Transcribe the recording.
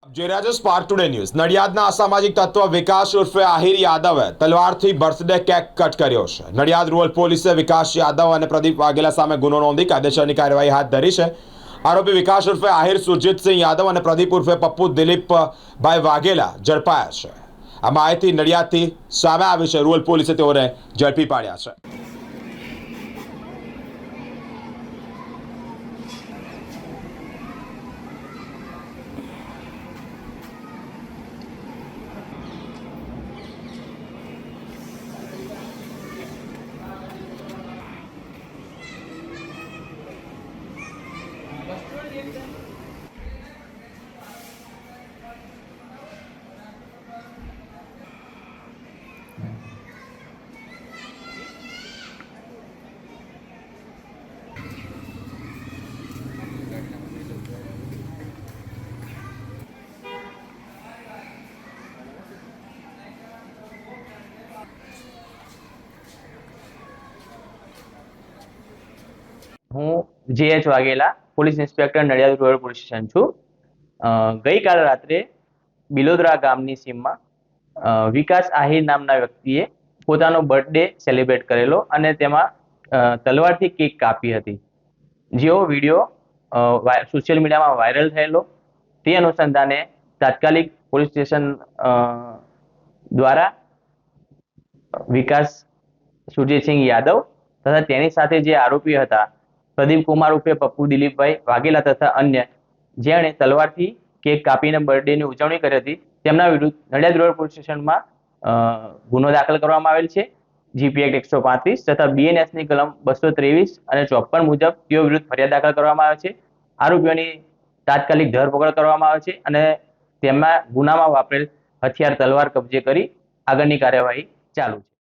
જોઈ spark today news નડિયાદના અસામાજિક તત્વ વિકાસ ઉર્ફે આહિર યાદવે તલવારથી બર્થડે કેક કટ કર્યો છે। નડિયાદ રૂરલ પોલીસે વિકાસ યાદવ અને પ્રદીપ વાઘેલા સામે ગુનો નોંધી કાયદેસરની કાર્યવાહી હાથ ધરી છે। આરોપી વિકાસ ઉર્ફે આહિર સુરજીતસિંહ યાદવ અને પ્રદીપ ઉર્ફે પપ્પુ દિલીપભાઈ વાઘેલા ઝડપાયા છે। આ માહિતી નડિયાદથી સામે આવી છે। રૂરલ પોલીસે તેઓને ઝડપી પાડ્યા છે। હું J H. Vaghela police inspector Nadiad rural police station છું। ગઈકાલ રાત્રે બિલોદરા ગામની સીમમાં વિકાસ આહિર નામના વ્યક્તિએ પોતાનો બર્થડે સેલિબ્રેટ કરેલો અને તેમાં તલવારથી કેક કાપી હતી, જેવો વિડીયો સોશિયલ મીડિયામાં વાયરલ થયેલો। તે અનુસંધાને તાત્કાલિક પોલીસ સ્ટેશન દ્વારા વિકાસ સુરજીતસિંહ યાદવ તથા તેની સાથે જે આરોપી હતા પ્રદીપ કુમાર ઉર્ફે પપ્પુ દિલીપભાઈ વાઘેલા તથા અન્ય જેણે તલવારથી કેક કાપીને બર્થડેની ઉજવણી કરી હતી તેમના વિરુદ્ધ નડિયાદ રૂરલ પોલીસ સ્ટેશનમાં ગુનો દાખલ કરવામાં આવેલ છે। જીપી એક્ટ 135 તથા બીએનએસની કલમ 223 અને 54 મુજબ તેઓ વિરુદ્ધ ફરિયાદ દાખલ કરવામાં આવે છે। આરોપીઓની તાત્કાલિક ધરપકડ કરવામાં આવે છે અને તેમના ગુનામાં વાપરેલ હથિયાર તલવાર કબજે કરી આગળની કાર્યવાહી ચાલુ છે।